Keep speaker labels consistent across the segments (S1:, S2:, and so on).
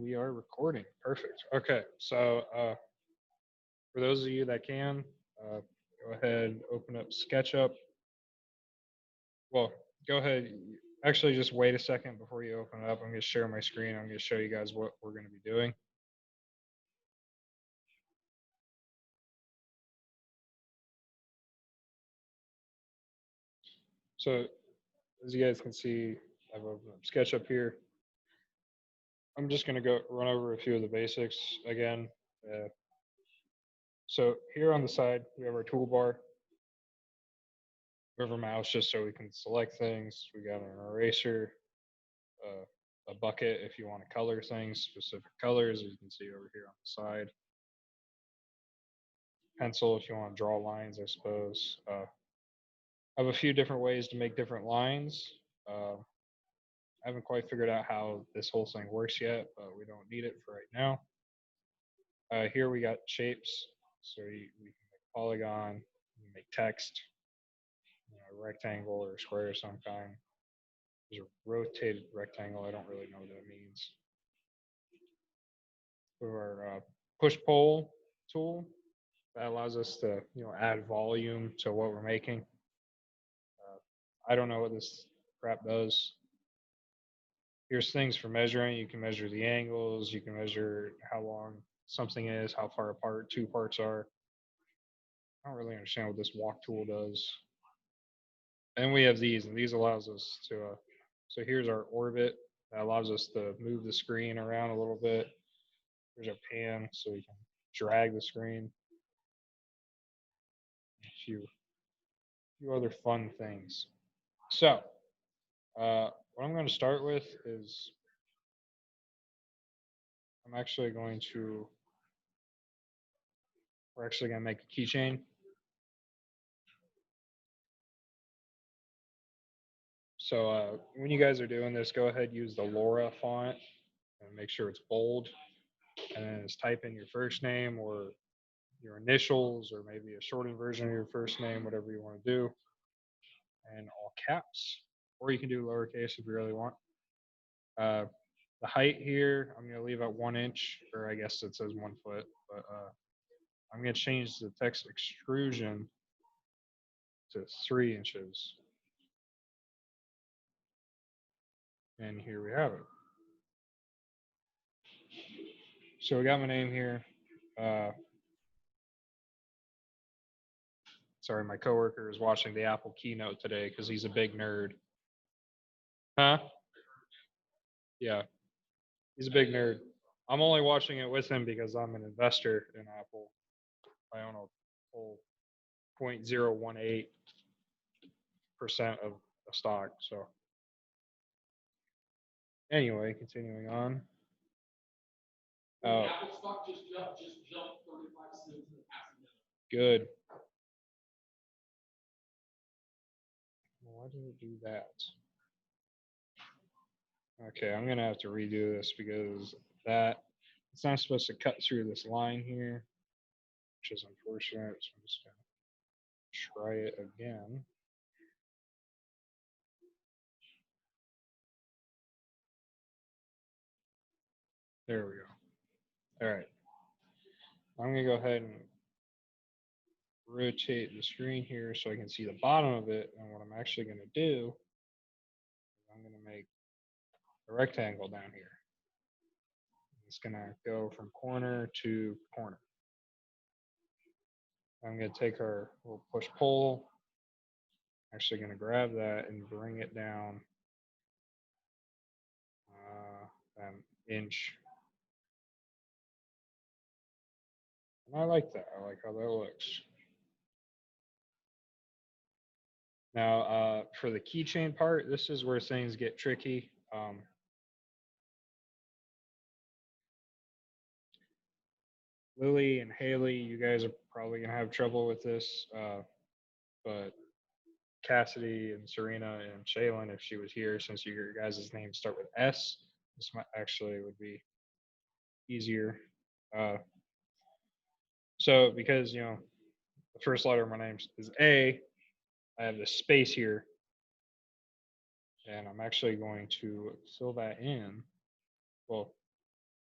S1: we are recording. Perfect. Okay, so for those of you that can, go ahead, open up SketchUp. Well, go ahead. Actually, just wait a second before you open it up. I'm going to share my screen. I'm going to show you guys what we're going to be doing. So, as you guys can see, I've opened up SketchUp here. I'm just going to go run over a few of the basics again. So here on the side, we have our toolbar. We have our mouse just so we can select things. We got an eraser, a bucket if you want to color things, specific colors, as you can see over here on the side. Pencil if you want to draw lines, I suppose. I have a few different ways to make different lines. I haven't quite figured out how this whole thing works yet, but we don't need it for right now. Here we got shapes, so we can make polygon, we can make text, rectangle or square of some kind. There's a rotated rectangle. I don't really know what that means. We have our push pull tool that allows us to add volume to what we're making. I don't know what this crap does. Here's things for measuring. You can measure the angles. You can measure how long something is, how far apart two parts are. I don't really understand what this walk tool does. And we have these, and these allows us to, so here's our orbit that allows us to move the screen around a little bit. There's a pan, so we can drag the screen. A few other fun things. So, what I'm going to start with is we're actually going to make a keychain. So when you guys are doing this, go ahead and use the Laura font and make sure it's bold. And then just type in your first name or your initials or maybe a shortened version of your first name, whatever you want to do, and all caps. Or you can do lowercase if you really want. The height here, I'm going to leave at 1 inch, or I guess it says 1 foot, but I'm going to change the text extrusion to 3 inches. And here we have it. So we got my name here. Sorry, my coworker is watching the Apple keynote today because he's a big nerd. Huh? Yeah, he's a big nerd. I'm only watching it with him because I'm an investor in Apple. I own a whole 0.018% of the stock. So anyway, continuing on. Oh, Apple stock just jumped 35 cents in the past minute. Good. Why did it do that? Okay, I'm gonna have to redo this because it's not supposed to cut through this line here, which is unfortunate. So I'm just gonna try it again. There we go. All right. I'm gonna go ahead and rotate the screen here so I can see the bottom of it. And what I'm actually gonna do is I'm gonna make a rectangle down here. It's gonna go from corner to corner. I'm gonna take our little push pull. Actually gonna grab that and bring it down an inch. And I like that. I like how that looks. Now, for the keychain part, this is where things get tricky. Lily and Haley, you guys are probably gonna have trouble with this, but Cassidy and Serena and Shaylin, if she was here, since your guys' names start with S, this might actually would be easier. So because the first letter of my name is A, I have this space here, and I'm actually going to fill that in. Well,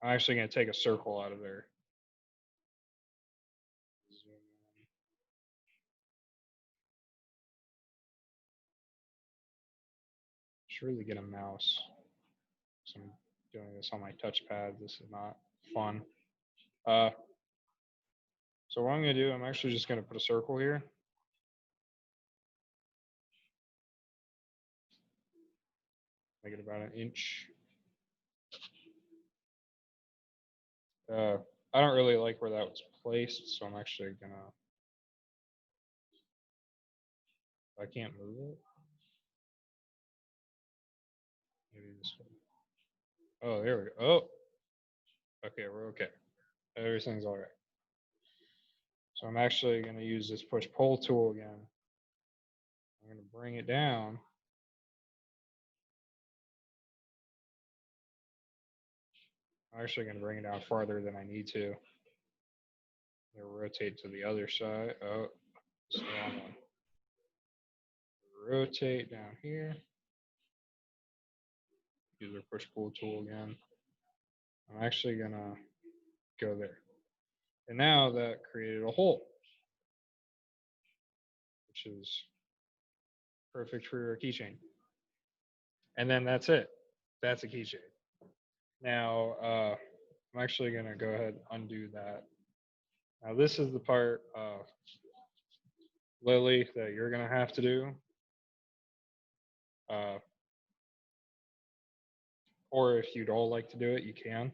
S1: I'm actually going to take a circle out of there. Zoom in. Should really get a mouse. So I'm doing this on my touchpad. This is not fun. Uh, so what I'm going to do, I'm actually just going to put a circle here. Make it about an inch. I don't really like where that was placed, so I'm actually going to, I can't move it. Maybe this way. Oh, there we go. Oh, okay, we're okay. Everything's all right. So I'm actually going to use this push pull tool again. I'm going to bring it down. I'm actually going to bring it down farther than I need to. I'm going to rotate to the other side. Oh, it's the wrong one. Rotate down here. Use our push pull tool again. I'm actually going to go there. And now that created a hole, which is perfect for your keychain. And then that's it. That's a keychain. Now, I'm actually going to go ahead and undo that. Now, this is the part, Lily, that you're going to have to do. Or if you'd all like to do it, you can.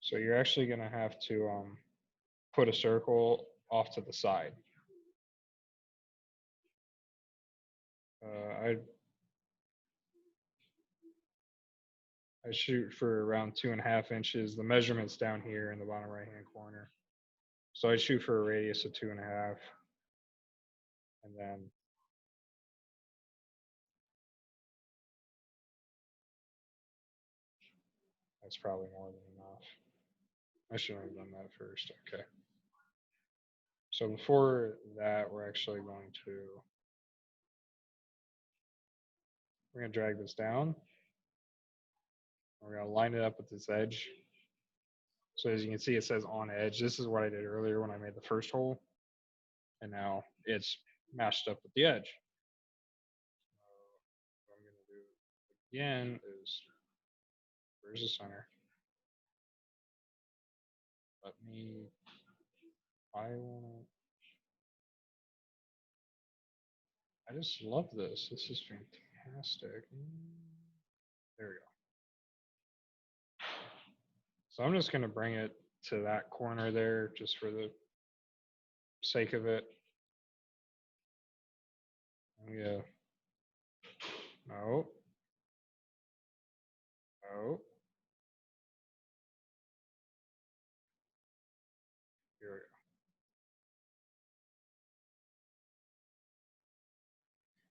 S1: So you're actually going to have to put a circle off to the side. I shoot for around 2.5 inches. The measurement's down here in the bottom right hand corner. So I shoot for a radius of 2.5. And then that's probably more than enough. I should have done that first. Okay. So before that, we're actually going to, we're going to drag this down. We're going to line it up with this edge. So as you can see, it says on edge. This is what I did earlier when I made the first hole. And now it's matched up with the edge. What I'm going to do again is, where's the center? Let me, I just love this. This is fantastic. There we go. So I'm just going to bring it to that corner there just for the sake of it. Yeah. No. No. Here we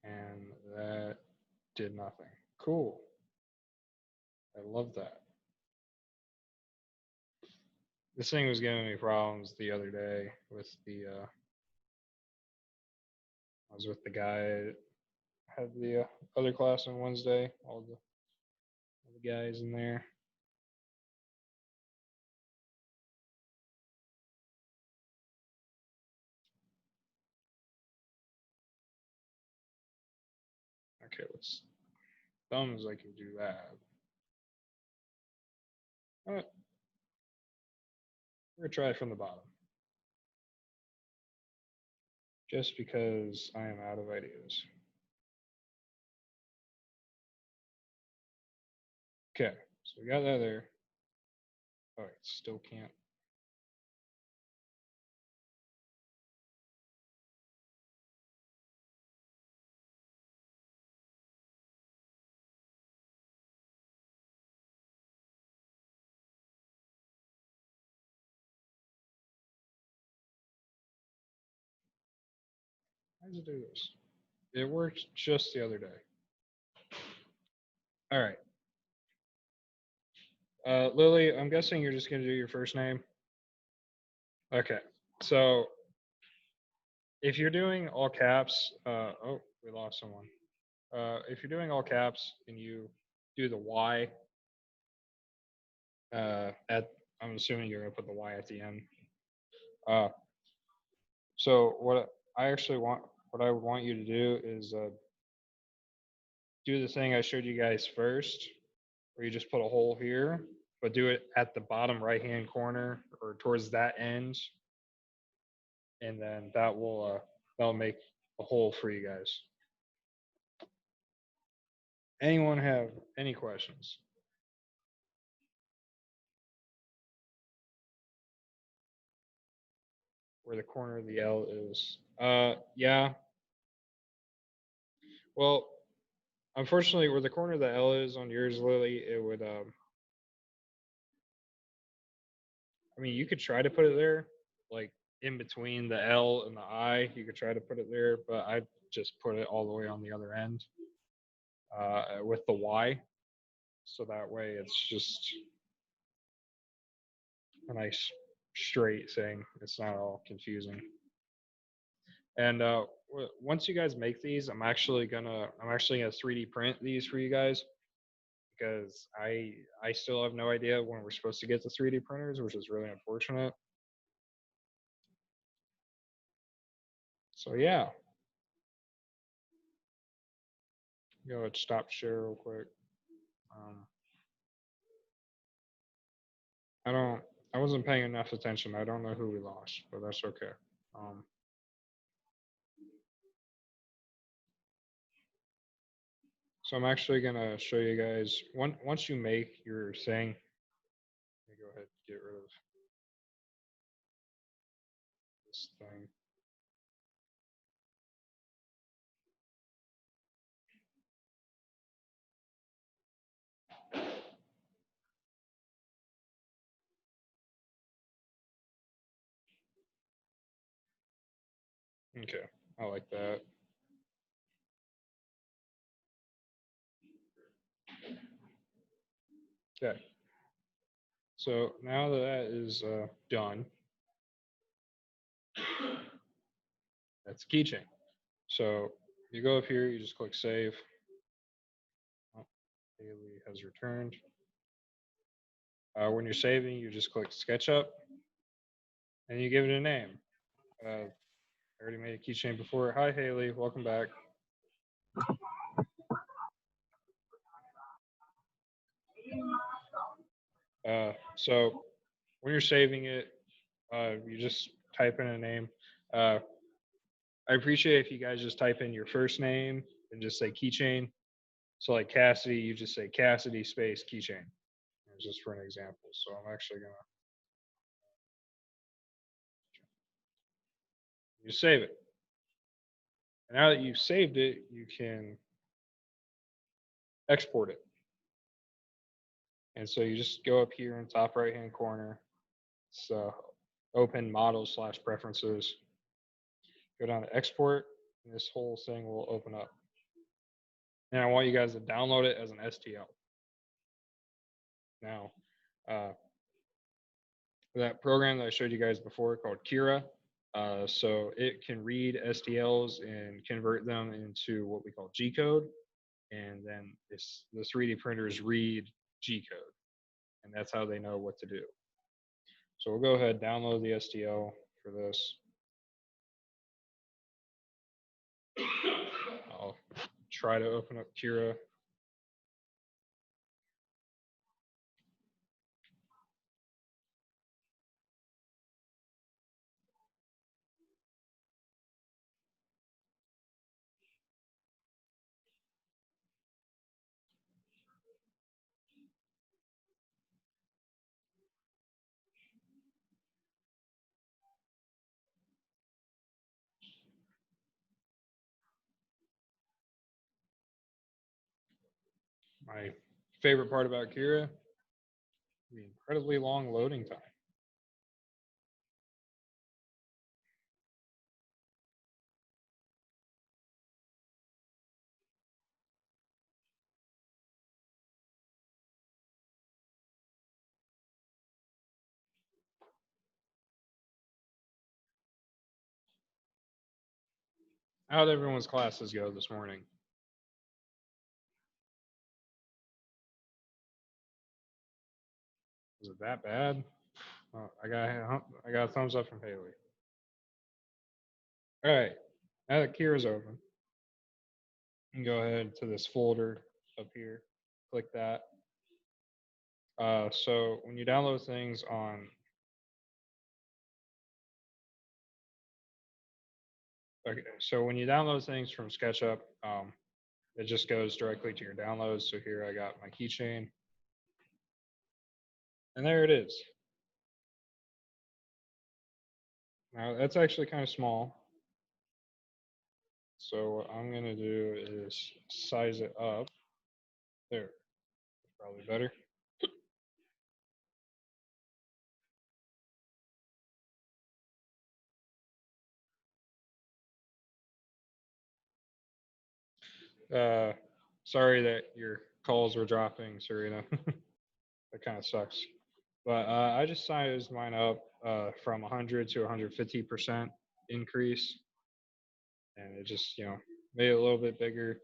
S1: go. And that did nothing. Cool. I love that. This thing was giving me problems the other day with the, I was with the guy, had the other class on Wednesday, all the guys in there. Okay, let's thumbs. I can do that. We're gonna try from the bottom, just because I am out of ideas. Okay, so we got that there. Oh, I still can't. How does it do this? It worked just the other day. All right. Lily, I'm guessing you're just going to do your first name. Okay. So if you're doing all caps, oh, we lost someone. If you're doing all caps and you do the Y at. I'm assuming you're gonna put the Y at the end. Uh, so what I would want you to do is do the thing I showed you guys first, where you just put a hole here, but do it at the bottom right hand corner or towards that end, and then that'll make a hole for you guys. Anyone have any questions? Where the corner of the L is? Yeah. Well, unfortunately, where the corner of the L is on yours, Lily, it would. I mean, you could try to put it there, like in between the L and the I. You could try to put it there, but I just put it all the way on the other end with the Y, so that way it's just a nice straight thing. It's not all confusing. And once you guys make these, I'm actually gonna 3D print these for you guys because I still have no idea when we're supposed to get the 3D printers, which is really unfortunate. So yeah, let's stop share real quick. Um, I don't. I wasn't paying enough attention. I don't know who we lost, but that's okay. Um, so I'm actually gonna show you guys once you make your thing. Let me go ahead and get rid of this thing. Okay, I like that. Okay, so now that that is done, that's keychain. So you go up here, you just click save. Oh, Haley has returned. When you're saving, you just click SketchUp and you give it a name. I already made a keychain before. Hi, Haley. Welcome back. So when you're saving it, you just type in a name. Uh, I appreciate if you guys just type in your first name and just say keychain. So like Cassidy, you just say Cassidy space keychain. Just for an example. So I'm actually gonna you save it. And now that you've saved it, you can export it. And so you just go up here in top right hand corner. So open model slash preferences. Go down to export, and this whole thing will open up. And I want you guys to download it as an STL. Now, uh, that program that I showed you guys before called Kira, so it can read STLs and convert them into what we call G code, and then the 3D printers read G code, and that's how they know what to do. So we'll go ahead and download the STL for this. I'll try to open up Kira. My favorite part about Kira, the incredibly long loading time. How'd everyone's classes go this morning? Is it that bad? I got a thumbs up from Haley. All right, now that Kira's open, you can go ahead to this folder up here. Click that. So when you download things on, okay, so when you download things from Sketchup, it just goes directly to your downloads. So here I got my keychain, and there it is. Now that's actually kind of small. So what I'm gonna do is size it up. There, probably better. Uh, sorry that your calls were dropping, Serena. That kind of sucks. But I just sized mine up from 100 to 150% increase, and it just made it a little bit bigger.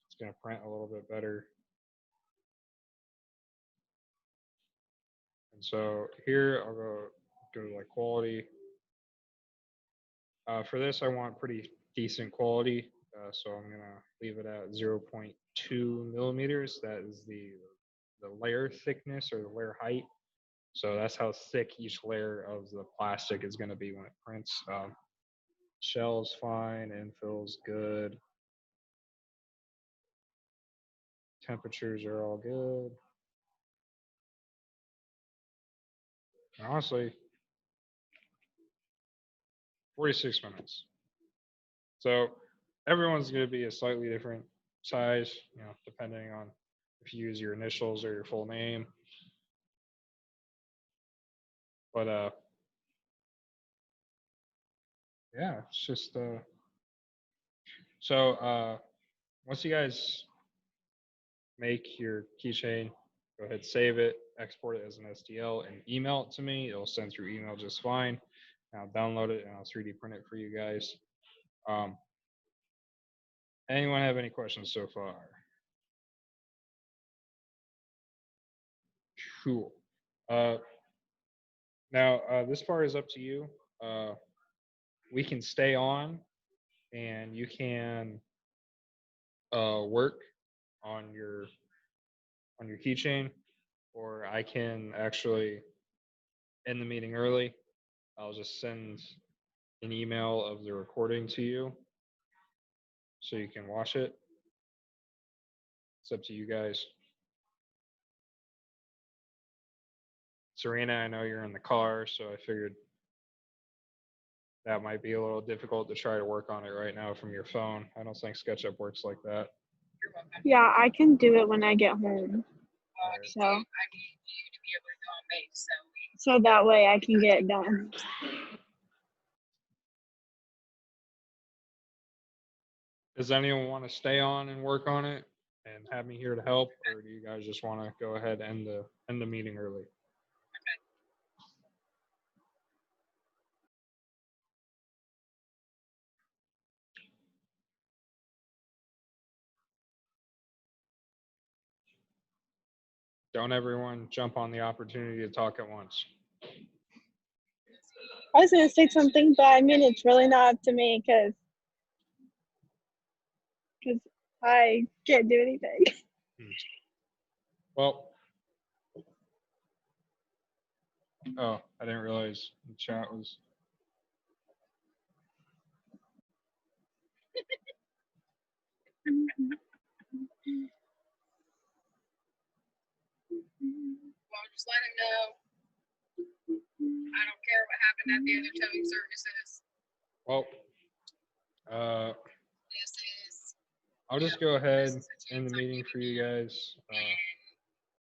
S1: It's gonna print a little bit better. And so here I'll go to like quality. For this, I want pretty decent quality, so I'm gonna leave it at 0.2 millimeters. That is the layer thickness or the layer height. So that's how thick each layer of the plastic is going to be when it prints. Shell's fine, infill's good, temperatures are all good. And honestly, 46 minutes. So everyone's going to be a slightly different size, depending on if you use your initials or your full name. But yeah, it's just so once you guys make your keychain, go ahead, save it, export it as an STL, and email it to me. It'll send through email just fine. I'll download it and I'll 3D print it for you guys. Anyone have any questions so far? Cool. Now, this part is up to you. We can stay on and you can work on your keychain, or I can actually end the meeting early. I'll just send an email of the recording to you so you can watch it. It's up to you guys. Serena, I know you're in the car, so I figured that might be a little difficult to try to work on it right now from your phone. I don't think SketchUp works like that.
S2: Yeah, I can do it when I get home. So that way I can get it done.
S1: Does anyone want to stay on and work on it and have me here to help, or do you guys just want to go ahead and end the meeting early? Don't everyone jump on the opportunity to talk at once.
S2: I was gonna say something, but I mean it's really not up to me because I can't do anything.
S1: Well, oh, I didn't realize the chat was.
S3: Well, just let him know. I don't care what happened at the other towing services.
S1: Well,
S3: This is.
S1: I'll just go ahead and end the meeting for you guys.